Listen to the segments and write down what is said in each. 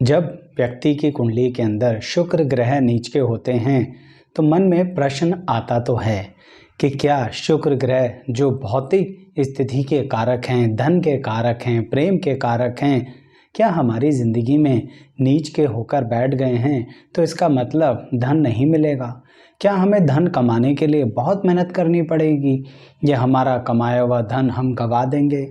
जब व्यक्ति की कुंडली के अंदर शुक्र ग्रह नीच के होते हैं तो मन में प्रश्न आता तो है कि क्या शुक्र ग्रह जो भौतिक स्थिति के कारक हैं, धन के कारक हैं, प्रेम के कारक हैं, क्या हमारी ज़िंदगी में नीच के होकर बैठ गए हैं तो इसका मतलब धन नहीं मिलेगा? क्या हमें धन कमाने के लिए बहुत मेहनत करनी पड़ेगी या हमारा कमाया हुआ धन हम गंवा देंगे?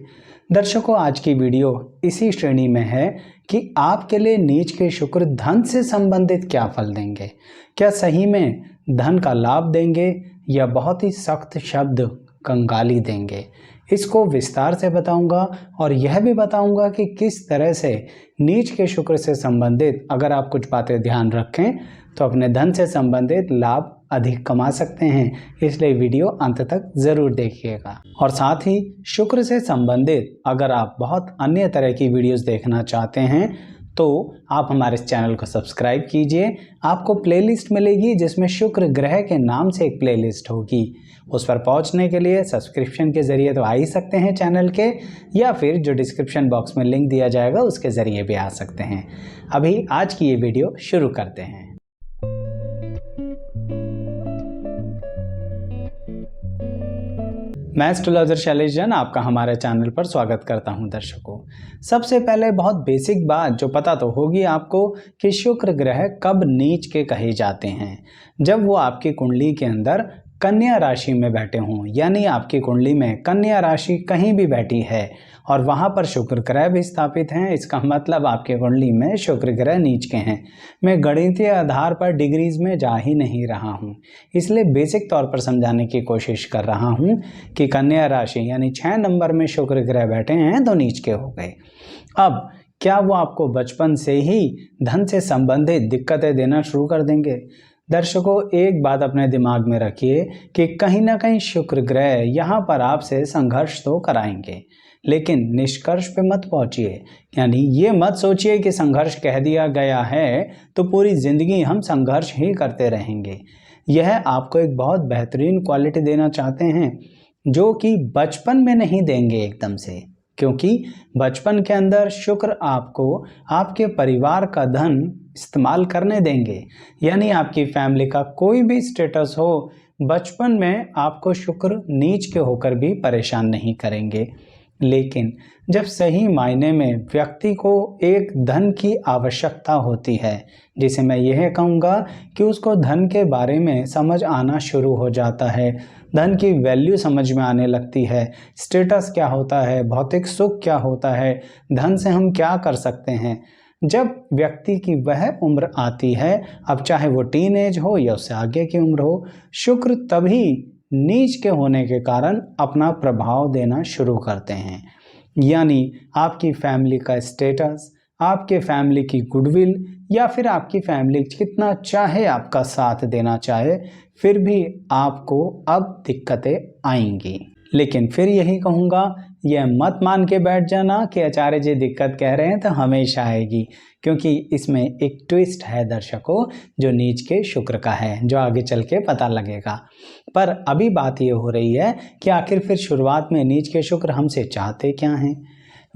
दर्शकों, आज की वीडियो इसी श्रेणी में है कि आपके लिए नीच के शुक्र धन से संबंधित क्या फल देंगे। क्या सही में धन का लाभ देंगे या बहुत ही सख्त शब्द कंगाली देंगे? इसको विस्तार से बताऊंगा और यह भी बताऊंगा कि किस तरह से नीच के शुक्र से संबंधित अगर आप कुछ बातें ध्यान रखें तो अपने धन से संबंधित लाभ अधिक कमा सकते हैं। इसलिए वीडियो अंत तक ज़रूर देखिएगा। और साथ ही शुक्र से संबंधित अगर आप बहुत अन्य तरह की वीडियोस देखना चाहते हैं तो आप हमारे इस चैनल को सब्सक्राइब कीजिए। आपको प्लेलिस्ट मिलेगी जिसमें शुक्र ग्रह के नाम से एक प्लेलिस्ट होगी। उस पर पहुंचने के लिए सब्सक्रिप्शन के ज़रिए तो आ ही सकते हैं चैनल के, या फिर जो डिस्क्रिप्शन बॉक्स में लिंक दिया जाएगा उसके ज़रिए भी आ सकते हैं। अभी आज की ये वीडियो शुरू करते हैं। मैं एस्ट्रोलॉजर शैलेश जैन आपका हमारे चैनल पर स्वागत करता हूं। दर्शकों, सबसे पहले बहुत बेसिक बात जो पता तो होगी आपको कि शुक्र ग्रह कब नीच के कहे जाते हैं। जब वो आपकी कुंडली के अंदर कन्या राशि में बैठे हों, यानी आपकी कुंडली में कन्या राशि कहीं भी बैठी है और वहाँ पर शुक्र ग्रह भी स्थापित हैं, इसका मतलब आपके कुंडली में शुक्र ग्रह नीच के हैं। मैं गणितीय आधार पर डिग्रीज में जा ही नहीं रहा हूँ, इसलिए बेसिक तौर पर समझाने की कोशिश कर रहा हूँ कि कन्या राशि यानी 6 नंबर में शुक्र ग्रह बैठे हैं तो नीच के हो गए। अब क्या वो आपको बचपन से ही धन से संबंधित दिक्कतें देना शुरू कर देंगे? दर्शकों, एक बात अपने दिमाग में रखिए कि कहीं ना कहीं शुक्र ग्रह यहाँ पर आपसे संघर्ष तो कराएंगे, लेकिन निष्कर्ष पे मत पहुंचिए। यानी ये मत सोचिए कि संघर्ष कह दिया गया है तो पूरी जिंदगी हम संघर्ष ही करते रहेंगे। यह आपको एक बहुत बेहतरीन क्वालिटी देना चाहते हैं जो कि बचपन में नहीं देंगे एकदम से, क्योंकि बचपन के अंदर शुक्र आपको आपके परिवार का धन इस्तेमाल करने देंगे। यानी आपकी फैमिली का कोई भी स्टेटस हो, बचपन में आपको शुक्र नीच के होकर भी परेशान नहीं करेंगे। लेकिन जब सही मायने में व्यक्ति को एक धन की आवश्यकता होती है, जिसे मैं यह कहूँगा कि उसको धन के बारे में समझ आना शुरू हो जाता है, धन की वैल्यू समझ में आने लगती है, स्टेटस क्या होता है, भौतिक सुख क्या होता है, धन से हम क्या कर सकते हैं। जब व्यक्ति की वह उम्र आती है, अब चाहे वो टीन एज हो या उससे आगे की उम्र हो, शुक्र तभी नीच के होने के कारण अपना प्रभाव देना शुरू करते हैं। यानी आपकी फैमिली का स्टेटस, आपके फैमिली की गुडविल, या फिर आपकी फैमिली कितना चाहे आपका साथ देना चाहे, फिर भी आपको अब दिक्कतें आएंगी। लेकिन फिर यही कहूँगा, यह मत मान के बैठ जाना कि आचार्य जी दिक्कत कह रहे हैं तो हमेशा आएगी, क्योंकि इसमें एक ट्विस्ट है दर्शकों जो नीच के शुक्र का है, जो आगे चल के पता लगेगा। पर अभी बात ये हो रही है कि आखिर फिर शुरुआत में नीच के शुक्र हमसे चाहते क्या हैं?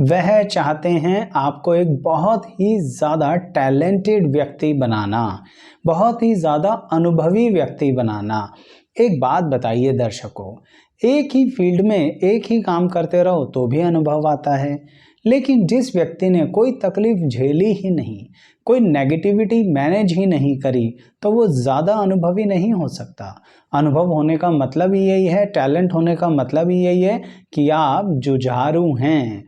वह चाहते हैं आपको एक बहुत ही ज़्यादा टैलेंटेड व्यक्ति बनाना, बहुत ही ज़्यादा अनुभवी व्यक्ति बनाना। एक बात बताइए दर्शकों, एक ही फील्ड में एक ही काम करते रहो तो भी अनुभव आता है, लेकिन जिस व्यक्ति ने कोई तकलीफ झेली ही नहीं, कोई नेगेटिविटी मैनेज ही नहीं करी, तो वो ज़्यादा अनुभवी नहीं हो सकता। अनुभव होने का मतलब ही यही है, टैलेंट होने का मतलब ही यही है कि आप जुझारू हैं,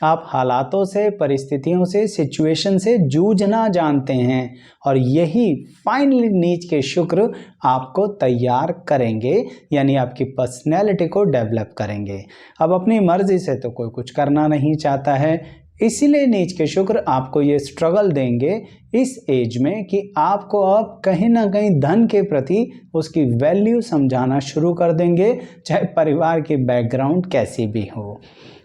आप हालातों से, परिस्थितियों से, सिचुएशन से जूझना जानते हैं, और यही फाइनली नीच के शुक्र आपको तैयार करेंगे, यानी आपकी पर्सनैलिटी को डेवलप करेंगे। अब अपनी मर्जी से तो कोई कुछ करना नहीं चाहता है, इसीलिए नीच के शुक्र आपको ये स्ट्रगल देंगे इस एज में कि आपको अब कहीं ना कहीं धन के प्रति उसकी वैल्यू समझाना शुरू कर देंगे, चाहे परिवार की बैकग्राउंड कैसी भी हो।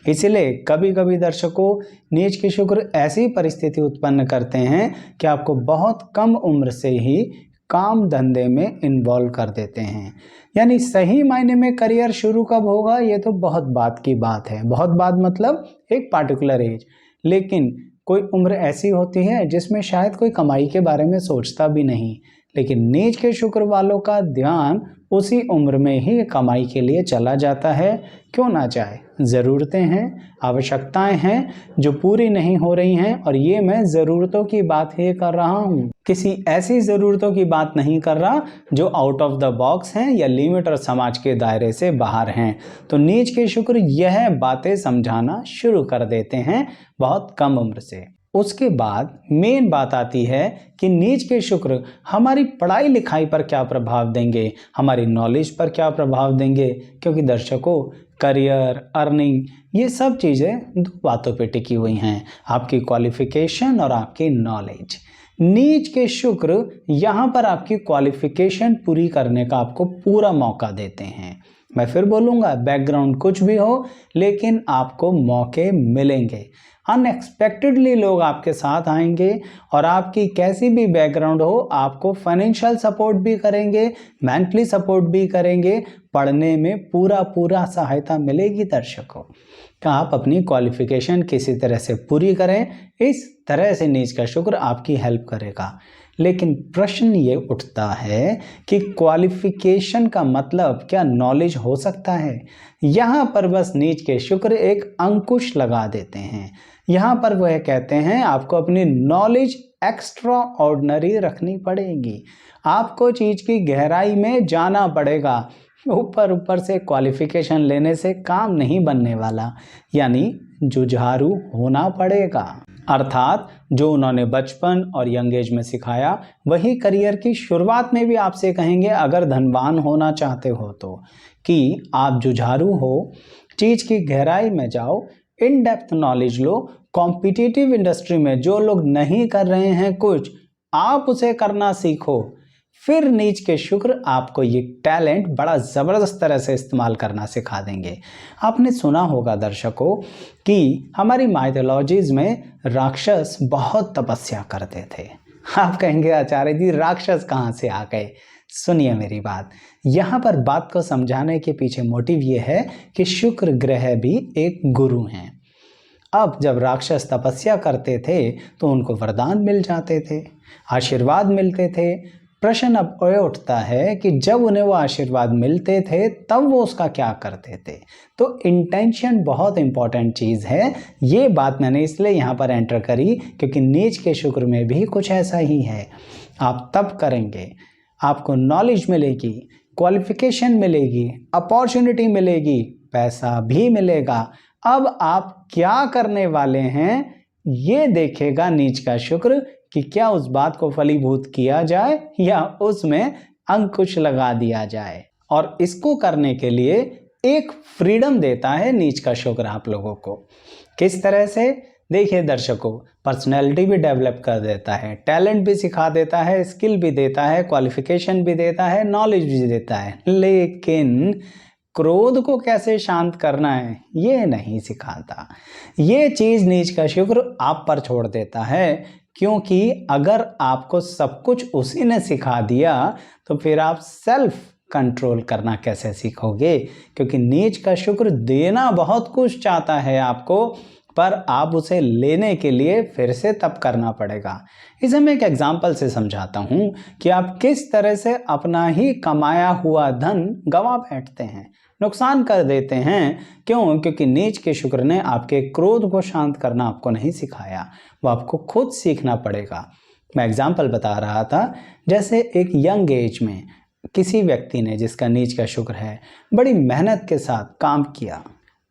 इसलिए कभी कभी दर्शकों, नीच के शुक्र ऐसी परिस्थिति उत्पन्न करते हैं कि आपको बहुत कम उम्र से ही काम धंधे में इन्वॉल्व कर देते हैं। यानी सही मायने में करियर शुरू कब होगा ये तो बहुत बात की बात है, बहुत बात मतलब एक पार्टिकुलर एज, लेकिन कोई उम्र ऐसी होती है जिसमें शायद कोई कमाई के बारे में सोचता भी नहीं, लेकिन नीच के शुक्र वालों का ध्यान उसी उम्र में ही कमाई के लिए चला जाता है। क्यों ना जाए, ज़रूरतें हैं, आवश्यकताएं हैं जो पूरी नहीं हो रही हैं, और ये मैं ज़रूरतों की बात ही कर रहा हूँ, किसी ऐसी ज़रूरतों की बात नहीं कर रहा जो आउट ऑफ द बॉक्स हैं या लिमिट और समाज के दायरे से बाहर हैं। तो नीच के शुक्र यह बातें समझाना शुरू कर देते हैं बहुत कम उम्र से। उसके बाद मेन बात आती है कि नीच के शुक्र हमारी पढ़ाई लिखाई पर क्या प्रभाव देंगे, हमारी नॉलेज पर क्या प्रभाव देंगे, क्योंकि दर्शकों करियर, अर्निंग, ये सब चीज़ें दो बातों पे टिकी हुई हैं, आपकी क्वालिफिकेशन और आपकी नॉलेज। नीच के शुक्र यहाँ पर आपकी क्वालिफिकेशन पूरी करने का आपको पूरा मौका देते हैं। मैं फिर बोलूँगा, बैकग्राउंड कुछ भी हो लेकिन आपको मौके मिलेंगे। अनएक्सपेक्टेडली लोग आपके साथ आएंगे और आपकी कैसी भी बैकग्राउंड हो आपको फाइनेंशियल सपोर्ट भी करेंगे, मेंटली सपोर्ट भी करेंगे, पढ़ने में पूरा सहायता मिलेगी दर्शकों। कि आप अपनी क्वालिफिकेशन किसी तरह से पूरी करें, इस तरह से नीच का शुक्र आपकी हेल्प करेगा। लेकिन प्रश्न ये उठता है कि क्वालिफिकेशन का मतलब क्या नॉलेज हो सकता है? यहाँ पर बस नीच के शुक्र एक अंकुश लगा देते हैं। यहाँ पर वह कहते हैं आपको अपनी नॉलेज एक्स्ट्रा ऑर्डिनरी रखनी पड़ेगी, आपको चीज़ की गहराई में जाना पड़ेगा। ऊपर से क्वालिफिकेशन लेने से काम नहीं बनने वाला, यानी जुझारू होना पड़ेगा। अर्थात जो उन्होंने बचपन और यंग एज में सिखाया वही करियर की शुरुआत में भी आपसे कहेंगे अगर धनवान होना चाहते हो तो, कि आप जुझारू हो, चीज़ की गहराई में जाओ, in depth knowledge low. Competitive industry में जो लोग नहीं कर रहे हैं कुछ, आप उसे करना सीखो। फिर नीच के शुक्र आपको ये टैलेंट बड़ा ज़बरदस्त तरह से इस्तेमाल करना सिखा देंगे। आपने सुना होगा दर्शकों कि हमारी माइथोलॉजीज में राक्षस बहुत तपस्या करते थे। आप कहेंगे आचार्य जी राक्षस कहाँ से आ गए? सुनिए मेरी बात, यहाँ पर बात को समझाने के पीछे मोटिव ये है कि शुक्र ग्रह भी एक गुरु हैं। अब जब राक्षस तपस्या करते थे तो उनको वरदान मिल जाते थे, आशीर्वाद मिलते थे। प्रश्न अब ये उठता है कि जब उन्हें वो आशीर्वाद मिलते थे तब वो उसका क्या करते थे? तो इंटेंशन बहुत इंपॉर्टेंट चीज़ है। ये बात मैंने इसलिए यहाँ पर एंटर करी क्योंकि नीच के शुक्र में भी कुछ ऐसा ही है। आप तब करेंगे, आपको नॉलेज मिलेगी, क्वालिफिकेशन मिलेगी, अपॉर्चुनिटी मिलेगी, पैसा भी मिलेगा। अब आप क्या करने वाले हैं ये देखेगा नीच का शुक्र कि क्या उस बात को फलीभूत किया जाए या उसमें अंकुश लगा दिया जाए। और इसको करने के लिए एक फ्रीडम देता है नीच का शुक्र आप लोगों को। किस तरह से? देखिए दर्शकों, पर्सनैलिटी भी डेवलप कर देता है, टैलेंट भी सिखा देता है, स्किल भी देता है, क्वालिफिकेशन भी देता है, नॉलेज भी देता है, लेकिन क्रोध को कैसे शांत करना है ये नहीं सिखाता। ये चीज़ नीच का शुक्र आप पर छोड़ देता है, क्योंकि अगर आपको सब कुछ उसी ने सिखा दिया तो फिर आप सेल्फ कंट्रोल करना कैसे सीखोगे? क्योंकि नीच का शुक्र देना बहुत कुछ चाहता है आपको, पर आप उसे लेने के लिए फिर से तप करना पड़ेगा। इसे मैं एक एग्जाम्पल से समझाता हूँ कि आप किस तरह से अपना ही कमाया हुआ धन गंवा बैठते हैं, नुकसान कर देते हैं। क्यों? क्योंकि नीच के शुक्र ने आपके क्रोध को शांत करना आपको नहीं सिखाया, वो आपको खुद सीखना पड़ेगा। मैं एग्जाम्पल बता रहा था, जैसे एक यंग एज में किसी व्यक्ति ने जिसका नीच का शुक्र है बड़ी मेहनत के साथ काम किया,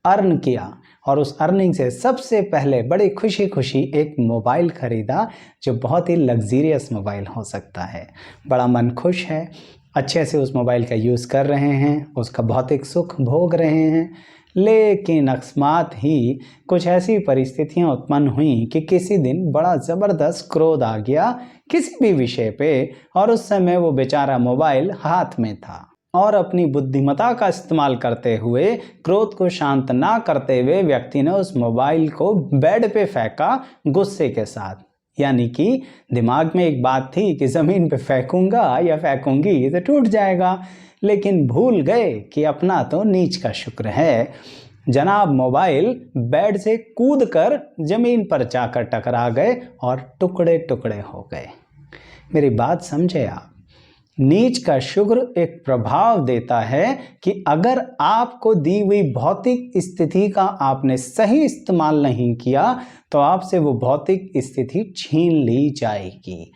अर्न किया, और उस अर्निंग से सबसे पहले बड़ी खुशी खुशी एक मोबाइल खरीदा जो बहुत ही लग्जीरियस मोबाइल हो सकता है। बड़ा मन खुश है, अच्छे से उस मोबाइल का यूज़ कर रहे हैं, उसका भौतिक सुख भोग रहे हैं। लेकिन अकस्मात ही कुछ ऐसी परिस्थितियां उत्पन्न हुई कि किसी दिन बड़ा ज़बरदस्त क्रोध आ गया किसी भी विषय पे, और उस समय वो बेचारा मोबाइल हाथ में था, और अपनी बुद्धिमत्ता का इस्तेमाल करते हुए, क्रोध को शांत ना करते हुए व्यक्ति ने उस मोबाइल को बेड पे फेंका गुस्से के साथ। यानी कि दिमाग में एक बात थी कि ज़मीन पे फेंकूंगा या फेंकूंगी तो टूट जाएगा, लेकिन भूल गए कि अपना तो नीच का शुक्र है। जनाब मोबाइल बेड से कूदकर जमीन पर जाकर टकरा गए और टुकड़े टुकड़े हो गए। मेरी बात समझे आप? नीच का शुक्र एक प्रभाव देता है कि अगर आपको दी हुई भौतिक स्थिति का आपने सही इस्तेमाल नहीं किया तो आपसे वो भौतिक स्थिति छीन ली जाएगी।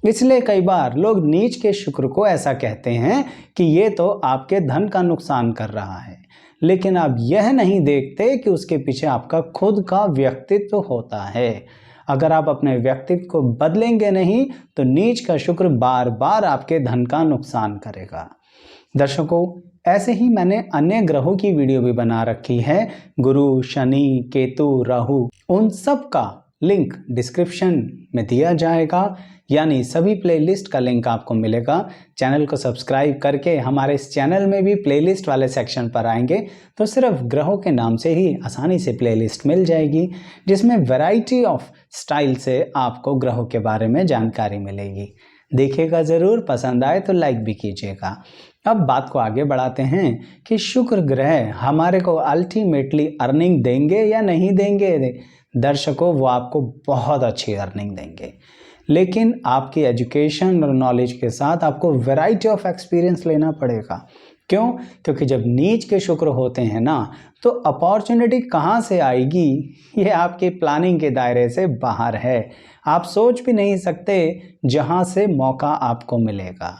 इसलिए कई बार लोग नीच के शुक्र को ऐसा कहते हैं कि ये तो आपके धन का नुकसान कर रहा है, लेकिन आप यह नहीं देखते कि उसके पीछे आपका खुद का व्यक्तित्व होता है। अगर आप अपने व्यक्तित्व को बदलेंगे नहीं तो नीच का शुक्र बार बार आपके धन का नुकसान करेगा। दर्शकों, ऐसे ही मैंने अन्य ग्रहों की वीडियो भी बना रखी है, गुरु, शनि, केतु, राहु, उन सब का लिंक डिस्क्रिप्शन में दिया जाएगा, यानी सभी प्लेलिस्ट का लिंक आपको मिलेगा। चैनल को सब्सक्राइब करके हमारे इस चैनल में भी प्लेलिस्ट वाले सेक्शन पर आएंगे तो सिर्फ ग्रहों के नाम से ही आसानी से प्लेलिस्ट मिल जाएगी, जिसमें वैरायटी ऑफ स्टाइल से आपको ग्रहों के बारे में जानकारी मिलेगी। देखिएगा ज़रूर, पसंद आए तो लाइक भी कीजिएगा। अब बात को आगे बढ़ाते हैं कि शुक्र ग्रह हमारे को अल्टीमेटली अर्निंग देंगे या नहीं देंगे। दर्शकों, वो आपको बहुत अच्छी अर्निंग देंगे, लेकिन आपकी एजुकेशन और नॉलेज के साथ आपको वैरायटी ऑफ एक्सपीरियंस लेना पड़ेगा। क्यों? क्योंकि जब नीच के शुक्र होते हैं ना तो अपॉर्चुनिटी कहाँ से आएगी ये आपकी प्लानिंग के दायरे से बाहर है। आप सोच भी नहीं सकते जहाँ से मौका आपको मिलेगा।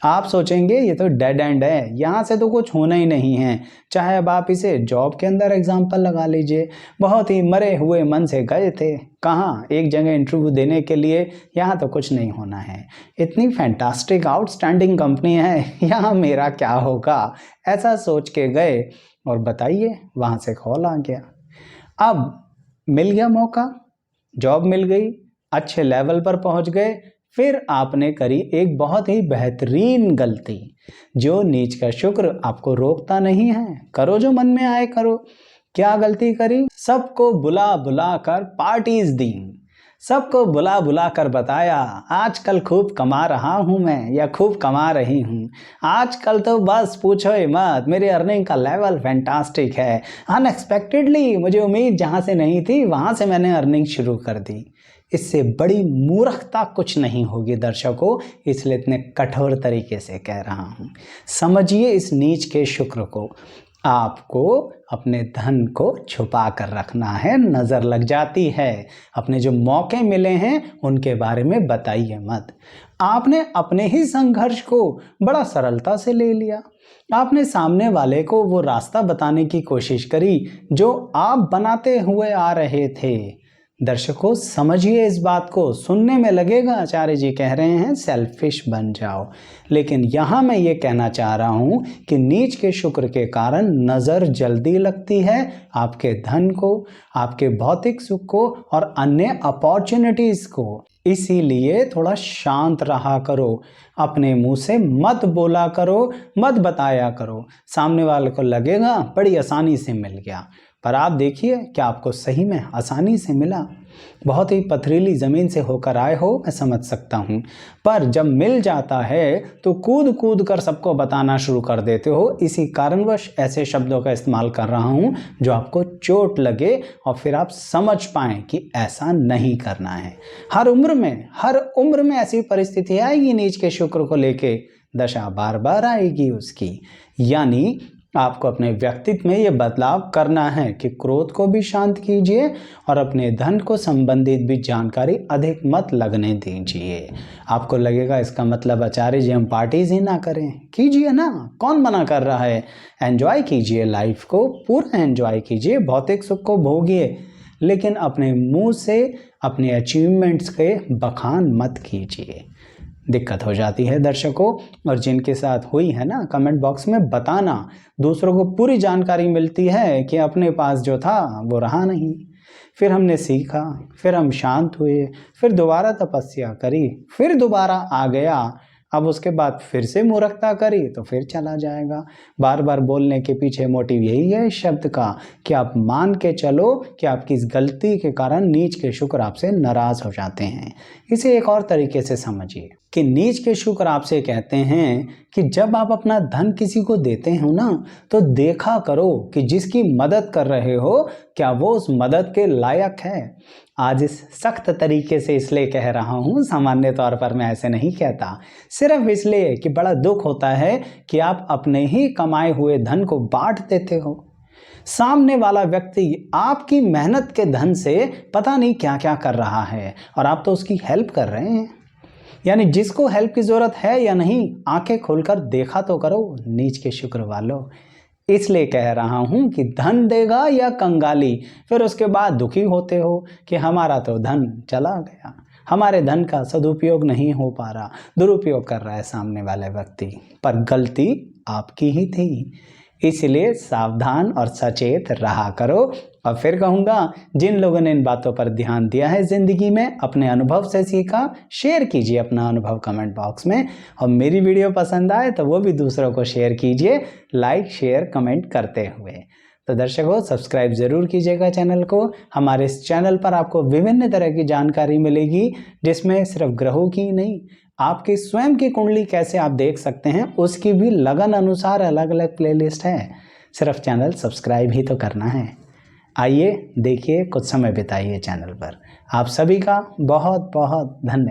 आप सोचेंगे ये तो डेड एंड है, यहाँ से तो कुछ होना ही नहीं है। चाहे अब आप इसे जॉब के अंदर एग्जाम्पल लगा लीजिए, बहुत ही मरे हुए मन से गए थे, कहाँ एक जगह इंटरव्यू देने के लिए, यहाँ तो कुछ नहीं होना है, इतनी फैंटास्टिक आउटस्टैंडिंग कंपनी है, यहाँ मेरा क्या होगा, ऐसा सोच के गए और बताइए वहाँ से कॉल आ गया। अब मिल गया मौका, जॉब मिल गई, अच्छे लेवल पर पहुँच गए, फिर आपने करी एक बहुत ही बेहतरीन गलती जो नीच का शुक्र आपको रोकता नहीं है। करो जो मन में आए करो। क्या गलती करी? सबको बुला बुला कर पार्टीज दी, सबको बुला बुला कर बताया आजकल खूब कमा रहा हूँ मैं या खूब कमा रही हूँ, आजकल तो बस पूछो ही मत, मेरी अर्निंग का लेवल फैंटास्टिक है, अनएक्सपेक्टेडली मुझे उम्मीद जहाँ से नहीं थी वहाँ से मैंने अर्निंग शुरू कर दी। इससे बड़ी मूर्खता कुछ नहीं होगी दर्शकों, इसलिए इतने कठोर तरीके से कह रहा हूँ। समझिए इस नीच के शुक्र को। आपको अपने धन को छुपा कर रखना है, नज़र लग जाती है। अपने जो मौके मिले हैं उनके बारे में बताइए मत। आपने अपने ही संघर्ष को बड़ा सरलता से ले लिया। आपने सामने वाले को वो रास्ता बताने की कोशिश करी जो आप बनाते हुए आ रहे थे। दर्शकों, समझिए इस बात को। सुनने में लगेगा आचार्य जी कह रहे हैं सेल्फिश बन जाओ, लेकिन यहाँ मैं ये कहना चाह रहा हूँ कि नीच के शुक्र के कारण नज़र जल्दी लगती है आपके धन को, आपके भौतिक सुख को और अन्य अपॉर्चुनिटीज़ को। इसीलिए थोड़ा शांत रहा करो, अपने मुंह से मत बोला करो, मत बताया करो। सामने वाले को लगेगा बड़ी आसानी से मिल गया, पर आप देखिए क्या आपको सही में आसानी से मिला। बहुत ही पथरीली ज़मीन से होकर आए हो, मैं समझ सकता हूँ, पर जब मिल जाता है तो कूद कूद कर सबको बताना शुरू कर देते हो। इसी कारणवश ऐसे शब्दों का इस्तेमाल कर रहा हूँ जो आपको चोट लगे और फिर आप समझ पाएँ कि ऐसा नहीं करना है। हर उम्र में ऐसी परिस्थिति आएगी, नीच के शुक्र को लेके दशा बार बार आएगी उसकी। यानी आपको अपने व्यक्तित्व में ये बदलाव करना है कि क्रोध को भी शांत कीजिए और अपने धन को संबंधित भी जानकारी अधिक मत लगने दीजिए। आपको लगेगा इसका मतलब आचार्य जी हम पार्टीज ही ना करें, कीजिए ना, कौन मना कर रहा है। एंजॉय कीजिए, लाइफ को पूरा एंजॉय कीजिए, भौतिक सुख को भोगिए, लेकिन अपने मुंह से अपने अचीवमेंट्स के बखान मत कीजिए। दिक्कत हो जाती है दर्शकों, और जिनके साथ हुई है ना कमेंट बॉक्स में बताना। दूसरों को पूरी जानकारी मिलती है कि अपने पास जो था वो रहा नहीं, फिर हमने सीखा, फिर हम शांत हुए, फिर दोबारा तपस्या करी, फिर दोबारा आ गया। अब उसके बाद फिर से मूर्खता करी तो फिर चला जाएगा। बार बार बोलने के पीछे मोटिव यही है इस शब्द का कि आप मान के चलो कि आपकी इस गलती के कारण नीच के शुक्र आपसे नाराज हो जाते हैं। इसे एक और तरीके से समझिए कि नीच के शुक्र आपसे कहते हैं कि जब आप अपना धन किसी को देते हो ना, तो देखा करो कि जिसकी मदद कर रहे हो क्या वो उस मदद के लायक है। आज इस सख्त तरीके से इसलिए कह रहा हूँ, सामान्य तौर पर मैं ऐसे नहीं कहता, सिर्फ इसलिए कि बड़ा दुख होता है कि आप अपने ही कमाए हुए धन को बांट देते हो। सामने वाला व्यक्ति आपकी मेहनत के धन से पता नहीं क्या क्या कर रहा है और आप तो उसकी हेल्प कर रहे हैं। यानी जिसको हेल्प की ज़रूरत है या नहीं, आंखें खोलकर देखा तो करो नीच के शुक्र वालों। इसलिए कह रहा हूं कि धन देगा या कंगाली, फिर उसके बाद दुखी होते हो कि हमारा तो धन चला गया, हमारे धन का सदुपयोग नहीं हो पा रहा, दुरुपयोग कर रहा है सामने वाले व्यक्ति, पर गलती आपकी ही थी। इसलिए सावधान और सचेत रहा करो। और फिर कहूँगा, जिन लोगों ने इन बातों पर ध्यान दिया है ज़िंदगी में, अपने अनुभव से सीखा, शेयर कीजिए अपना अनुभव कमेंट बॉक्स में। और मेरी वीडियो पसंद आए तो वो भी दूसरों को शेयर कीजिए, लाइक शेयर कमेंट करते हुए। तो दर्शकों, सब्सक्राइब ज़रूर कीजिएगा चैनल को। हमारे इस चैनल पर आपको विभिन्न तरह की जानकारी मिलेगी, जिसमें सिर्फ ग्रहों की नहीं, आपकी स्वयं की कुंडली कैसे आप देख सकते हैं उसकी भी लगन अनुसार अलग अलग प्लेलिस्ट है। सिर्फ चैनल सब्सक्राइब ही तो करना है। आइए देखिए, कुछ समय बिताइए चैनल पर। आप सभी का बहुत बहुत धन्यवाद।